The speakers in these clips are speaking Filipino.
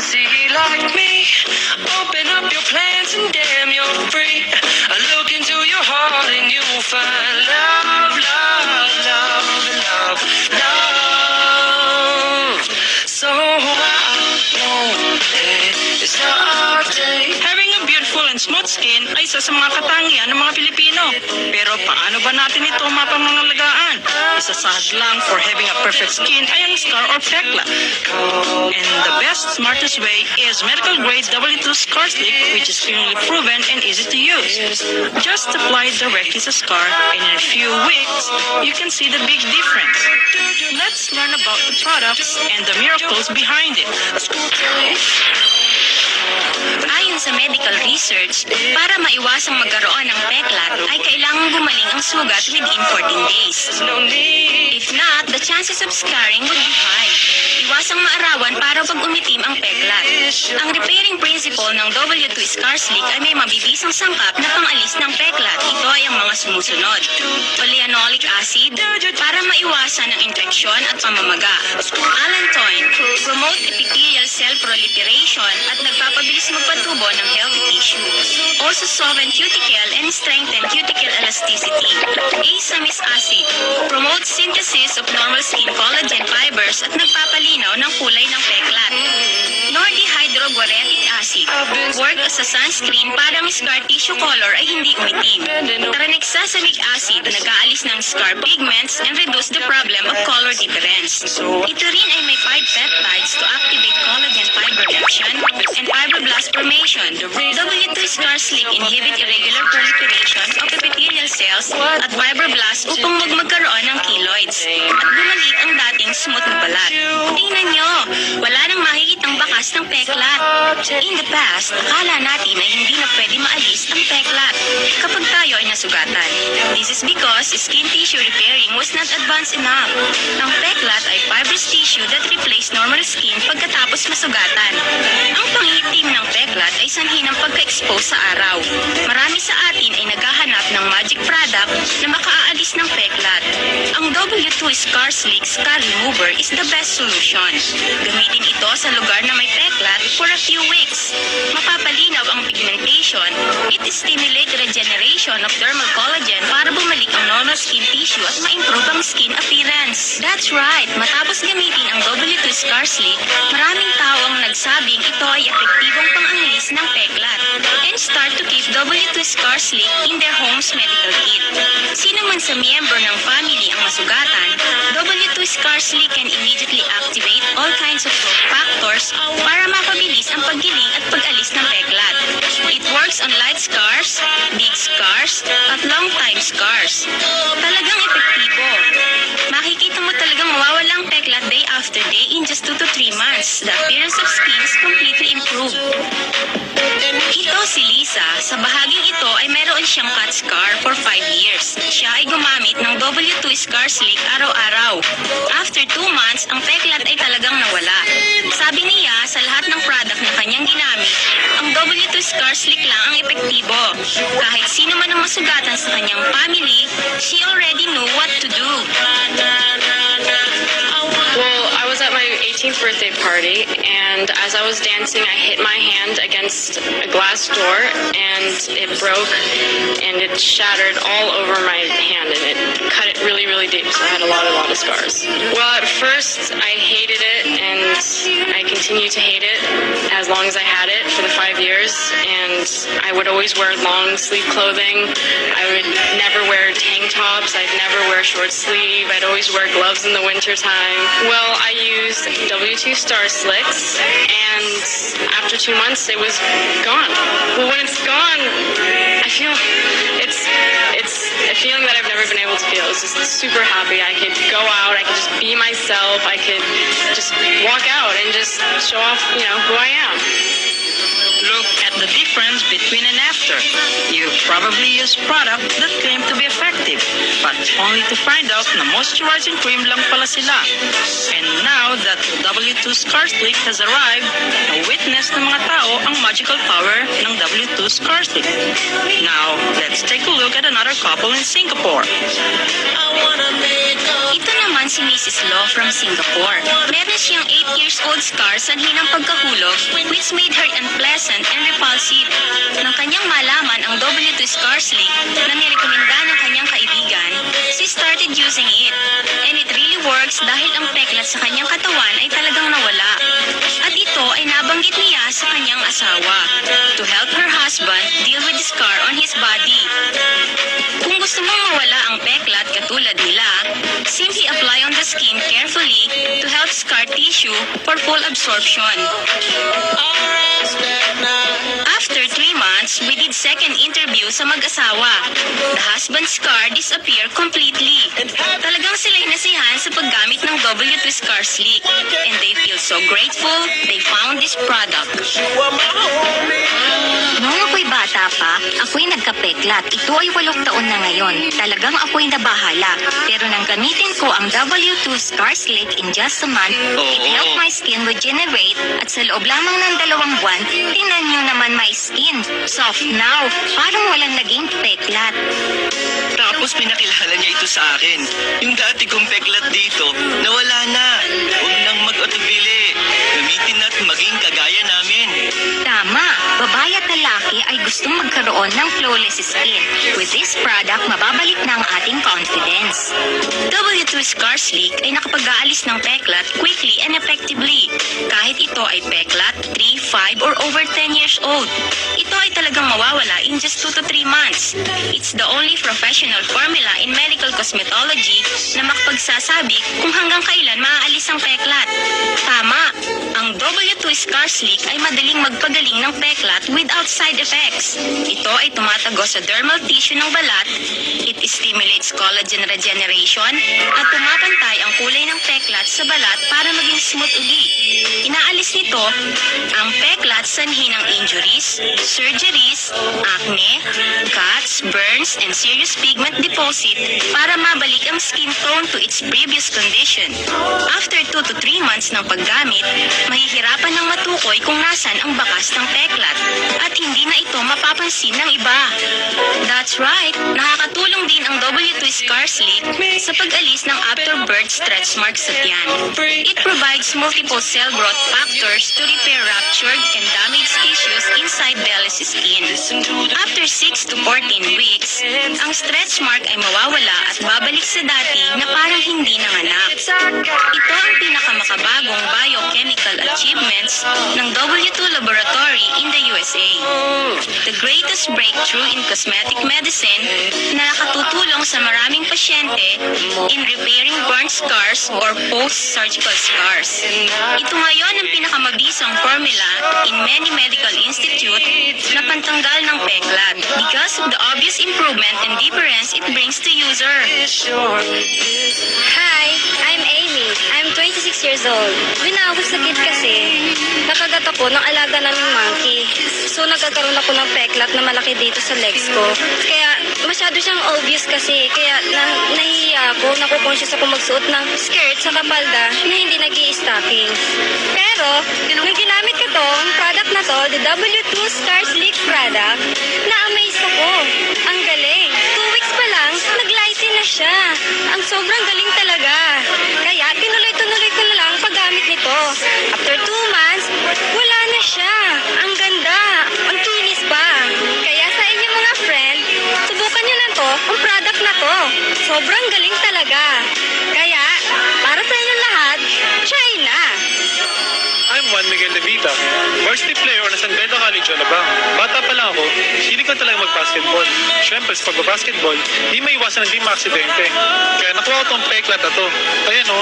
see like me. Open up your plans and damn, you're free. Look into your heart and you'll find love, love, love, love, love. So I won't let it start. Having a beautiful and smooth skin ay isa sa mga katangian ng mga Pilipino. Pero paano ba natin ito mapamangalagaan? Isa sa hadlang for having a perfect skin ay ang scar or pekla. And the best, smartest way is medical grade W2 Scar Slick, which is clinically proven and easy to use. Just apply it directly sa scar and in a few weeks, you can see the big difference. Let's learn about the products and the miracles behind it. Ayon sa medical research, para maiwasang magkaroon ng peklat ay kailangang gumaling ang sugat within 14 days. If not, the chances of scarring would be high. Iwasang maarawan para pag umitim ang peklat. Ang repairing principle ng W2 Scar Slick ay may mabibisang sangkap na pangalis ng peklat. Ito ay ang mga sumusunod. Oleanolic acid, para maiwasan ang infeksyon at pamamaga. Allantoin, promote epithelial cell proliferation at nagpapabilis magpatubo ng healthy tissue. Also soften cuticle and strengthen cuticle elasticity. Asamic acid, promote synthesis of normal skin collagen fibers at nagpapalinaw ng kulay ng peklat. Nordihydroguaric acid, work as a sunscreen para ang scar tissue color ay hindi umitim. Tranexamic acid, nag-aalis ng scar pigments and reduce the problem of color difference. Ito rin ay may 5 peptides to activate collagen fiber reaction and fibroblast formation. W2 Scar Slick inhibit irregular proliferation of epithelial cells at fibroblasts upang magkaroon ng keloids at bumalik ang dating smooth na balat. Tingnan nyo, wala nang makikitang bakas ng peklat. In the past, akala natin ay hindi na pwede maalis ang peklat kapag tayo ay nasugatan. This is because skin tissue repairing was not advanced enough. Ang peklat ay fibrous tissue that replace normal skin pagkatapos masugatan. Ang pangitim ng peklat ay sanhi ng pagka-expose sa araw. Marami sa atin ay naghahanap ng magic product na makaalis ng peklat. Ang W2 Scar Slick Scar Remover is the best solution. Gamitin ito sa lugar na may peklat for a few weeks. Mapapalinaw ang pigmentation. It stimulates regeneration of dermal collagen para bumalik ang normal skin tissue at ma-improve ang skin appearance. That's right, matapos gamitin ang W2 Scar Slick, maraming tao ang nagsabing ito ay epektibong pang-anglis ng peklat and start to keep W2 Scar Slick in their home's medical kit. Sino man sa miyembro ng family ang masugatan, W2 Scar Slick can immediately activate all kinds of growth factors para mapabilis ang paggiling at pag-alis ng peklat. It works on light scars, big scars, at long-time scars. Talagang epektibo. Makikita mo talagang mawawala ang peklat day after day in just 2 to 3 months. The appearance of skin is completely improved. Ito si Lisa. Sa bahaging ito ay meron siyang cut scar for 5 years. Siya ay gumamit ng W2 Scar Slick araw-araw. After 2 months, ang peklat ay talagang nawala. Sabi niya, sa lahat ng product na kanyang ginamit, ang W2 Scar Slick lang ang epektibo. Kahit sino man ang masugatan sa kanyang family, she already knew what to do. Well, I was at my 18th birthday party, and as I was dancing, I hit my hand against a glass door, and it broke, and it shattered all over my hand, and it cut it really, really deep, so I had a lot of scars. Well, at first, I hated it, and I continued to hate it as long as I had it for the 5 years, and I would always wear long sleeve clothing. I would never wear tank tops. I'd never wear short sleeve. I'd always wear gloves in the winter time. Well, I used W2 Star Slicks, and after 2 months, it was gone. Well, when it's gone, I feel it's a feeling that I've never been able to feel. It's just super happy. I could go out. I could just be myself. I could just walk out and just show off, who I am. Look at the difference between and after. You probably use product that claim to be effective, but only to find out na moisturizing cream lang pala sila. And now that the W2 Scar Slick has arrived, na-witness ng mga tao ang magical power ng W2 Scar Slick. Now, let's take a look at another couple in Singapore. Ito naman si Mrs. Law from Singapore. Meron siyang 8 years old scar sa hinang pagkahulog which made her unpleasant and repulsive. Nang kanyang malaman ang W2 Scar Slick na nirekomenda ng kanyang kaibigan, she started using it. And it really works dahil ang peklat sa kanyang katawan ay talagang nawala. At ito ay nabanggit niya sa kanyang asawa to help her husband deal with the scar on his body. Kung gusto mong mawala ang peklat katulad nila, simply apply on the skin carefully to help scar tissue for full absorption. After 3 months, we did second interview sa mag-asawa. The husband's scar disappeared completely. Talagang sila'y nasihan sa paggamit ng W2 Scar Slick. And they feel so grateful they found this product. Noong ako'y bata pa, ako'y nagkapeklat. Ito ay 8 taon na ngayon. Talagang ako'y nabahala. Pero nang gamitin ko ang W2 Scar Slick in just a month, it helped my skin regenerate at sa loob lamang ng 2 buwan, tingnan nyo naman my skin. Soft now, parang walang naging peklat. Tapos pinakilala niya ito sa akin. Yung dati kong peklat dito, nawala na. Huwag nang mag-atubili. Gamitin at maging kagaya namin. Tama, babae at lalaki ay gustong magkaroon ng flawless skin. With this product, mababalik na ang ating confidence. W2 Scar Slick ay nakapag-aalis ng peklat quickly and effectively. Kahit ito ay peklat, 3, 5, or over 10 years old. Ito ay talagang mawawala in just 2 to 3 months. It's the only professional formula in medical cosmetology na makapagsasabi kung hanggang kailan maaalis ang peklat. Tama, ang W2 Scar Slick ay madaling magpagaling ng peklat without side effects. Ito ay tumatago sa dermal tissue ng balat, it stimulates collagen regeneration, at pumapantay ang kulay ng peklat sa balat para maging smooth uli. Inaalis nito ang peklat sanhi ng injuries, surgeries, acne, cuts, burns, and serious pigment deposit para mabalik ang skin tone to its previous condition. After 2 to 3 months ng paggamit, mahihirapan ng matukoy kung nasan ang bakas ng peklat at hindi na ito mapapansin ng iba. That's right, nakakatulong din ang W2 Scar Slick sa pag-alis ng afterbirth stretch marks sa tiyan. It provides multiple cell growth factors to repair ruptured and damaged tissues inside Bella's skin. After 6 to 14 weeks, ang stretch mark ay mawawala at babalik sa dati na parang hindi nanganak. Ito ang pinakamakabagong biochemical achievements ng W2 Laboratory in the USA. The greatest breakthrough in cosmetic medicine na nakatutulong sa maraming pasyente in repairing burn scars or post-surgical scars. Ito ngayon ang pinakamabisang formula in many medical institute na pantanggal ng peklat because of the obvious improvement and difference it brings to user. Hi, I'm Amy. I'm 26 years old. Sakit kasi, nakagat ako ng alaga naming monkey. So nagkakaroon ako ng peklat na malaki dito sa legs ko. Kaya masyado siyang obvious kasi, kaya nahihiya ako, nakukonsyos ako magsuot ng skirt sa kapalda na hindi nag-i-stocking. Pero, nung ginamit ko to, ang product na to, the W2 Scar Slick product, na-amaze ako. Ang galing. 2 weeks pa lang, nag-lighten na siya. Ang sobrang galing talaga. Kaya, tinuloy-tuloy ko na lang paggamit nito. After 2 months, wala na siya. Ang ganda. Ang kinis pa. Kaya sa inyo mga friend, subukan nyo na to, ang product na to. Sobrang galing talaga. Kaya, para sa inyo lahat, try na. I'm Juan Miguel Levita, varsity player na San Beda College, Alabang. Bata pa lang ako, hindi ko talagang mag-basketball. Siyempre, sa pag-basketball, di may iwasan na di maaksidente. Kaya nakuha ko tong peklat na to. Ayan o,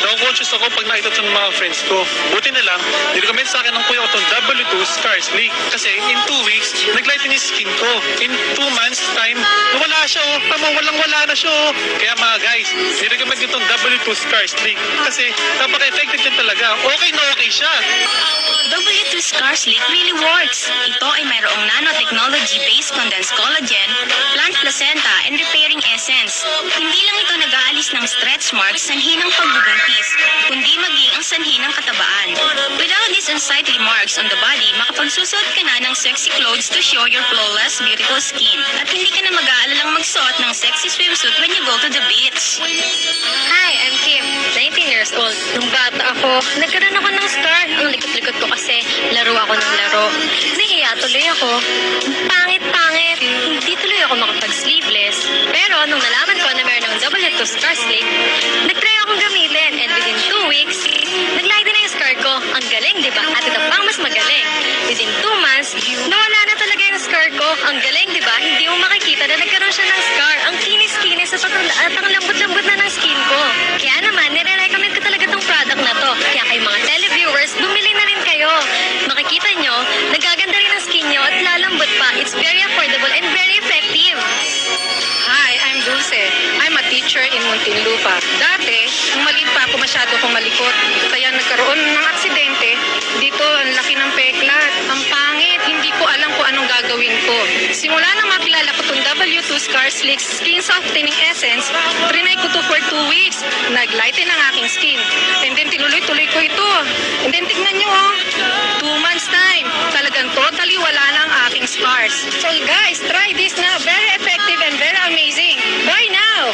nakukuha conscious ako pag nakita ito ng mga friends ko. Buti na lang, nirecommend sa akin ng kuya ko itong W2 Scar Slick. Kasi in 2 weeks, naglighten yung skin ko. In 2 months time, nawala siya oh. Tama, walang-wala na siya oh. Kaya mga guys, nirecommend ko itong W2 Scar Slick. Kasi napaka-effective yan talaga. Okay na okay siya. W2 Scar Slick really works. Ito ay mayroong nanotechnology-based condensed collagen, plant placenta, and repairing essence. Hindi lang ito nag-aalis ng stretch marks sanhi ng pagbubuntis, kundi maging ang sanhi ng katabaan. Without these unsightly marks on the body, makapagsusuot ka na ng sexy clothes to show your flawless, beautiful skin. At hindi ka na mag-aalalang magsuot ng sexy swimsuit when you go to the beach. Hi, I'm Kim, 19 years old. Nung bata ako, nagkaroon ako ng scar. Ang likot-likot ko kasi laro ako ng laro. Nahiya tuloy ako. Pangit-pangit. Hindi tuloy ako makapag-sleeveless. Pero nung nalaman ko na meron ng W2 Scar Slick, nag-try akong gamitin. And within 2 weeks, nag-lighten na yung scar ko. Ang galing, di ba? At ito pang mas magaling. Within 2 months, nawala na talaga yung scar ko. Ang galing, di ba? Hindi mo makikita na nagkaroon siya ng scar. Ang kinis-kinis at ang lambot-lambot na ng skin ko. Kaya naman, nire-recommend ko talaga tong product na to. Kaya kay mga televiewers, bumili na rin kayo. Makikita nyo, nagaganda rin ang skin nyo at lalambot pa. It's very affordable and very effective. Hi, I'm Dulce. I'm a teacher in Muntinlupa. Dati, nung maliit pa ako masyado kong malikot. Kaya nagkaroon ng aksidente. Dito, ang laki ng peklat. Ang pangit. Hindi ko alam kung anong gagawin ko. Simula nang makilala ko itong W2 Scar Slick Skin Softening Essence, trinay ko to for 2 weeks. Naglighten ang aking skin. And then tinuloy-tuloy ko ito. And then tignan nyo oh. 2 months time. Talagang totally wala na ang aking scars. So guys, try this na. Very effective and very amazing. Buy now!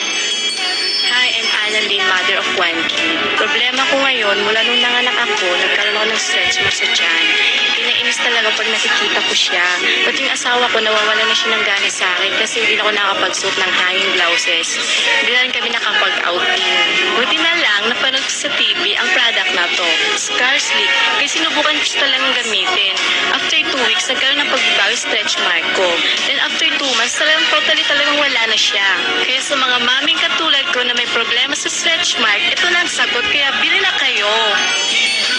Hi, I'm Annalyn, mother of 1 kid. Problema ko ngayon, mula nung nanganak ako, nagkaroon ako ng stretch marks sa tiyan. Pinainis talaga pag nakikita ko siya. Pati yung asawa ko, nawawala na siya ng gana sa akin kasi hindi na ako nakapagsuot ng hanging blouses. Hindi na rin kami nakapag-outing. Buti na lang, napanood ko sa TV ang product na to, Scar Slick. Kaya sinubukan ko siya talagang gamitin. After 2 weeks, nagkaroon ng pagbabago stretch mark ko. Then after 2 months, talagang wala na siya. Kaya sa mga maming katulad ko na may problema sa stretch mark, ito na ang sagot, kaya bili na kayo.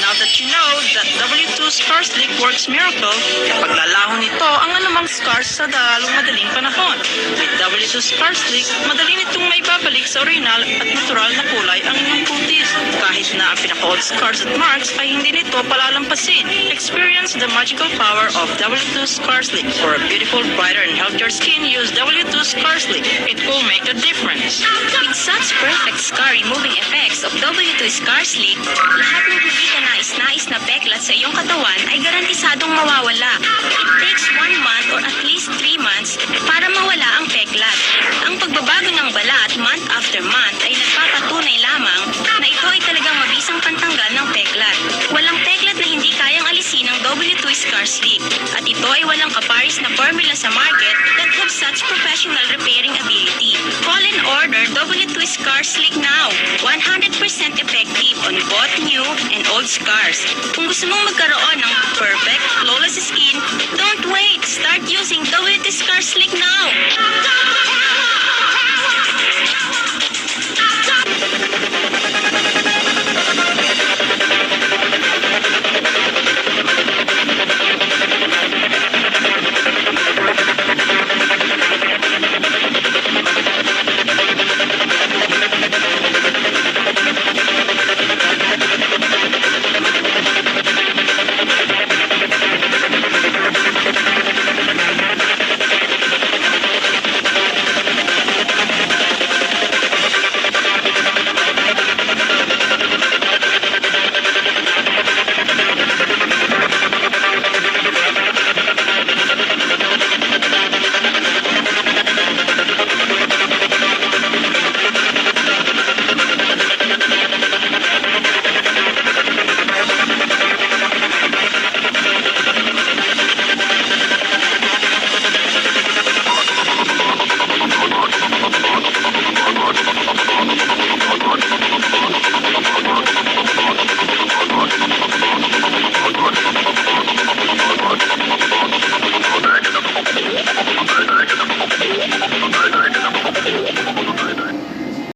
Now that you know that W2 Scar Slick works miracle, kapag lalaho nito ang anumang scars sa lalong madaling panahon. With W2 Scar Slick, madali nitong may babalik sa original at natural na kulay ang inyong kutis. Kahit na ang pinaka-old scars at marks ay hindi nito palalampasin. Experience the magical power of W2 Scar Slick. For a beautiful, brighter, and healthier skin, use W2 Scar Slick. It will make a difference. With such perfect scar removing effects of W2 Scar Slick, lahat ng hindi ka nais-nais na peklat sa iyong katawan ay garantisadong mawawala. It takes 1 month or at least 3 months para mawala ang peklat. Ang pagbabago ng balat month after month ay nagpapatunay lamang na ito ay talagang mabisang pantanggal ng peklat. Walang peklat na hindi kayang alisin ng W2 Scar Slick. At ito ay walang kaparis na formula sa market that have such professional repairing ability. Call and order W2 Scar Slick now. 100% effective on both new and old scars. Kung gusto mong magkaroon ng perfect, flawless skin, don't wait. Start using W2 Scar Slick now.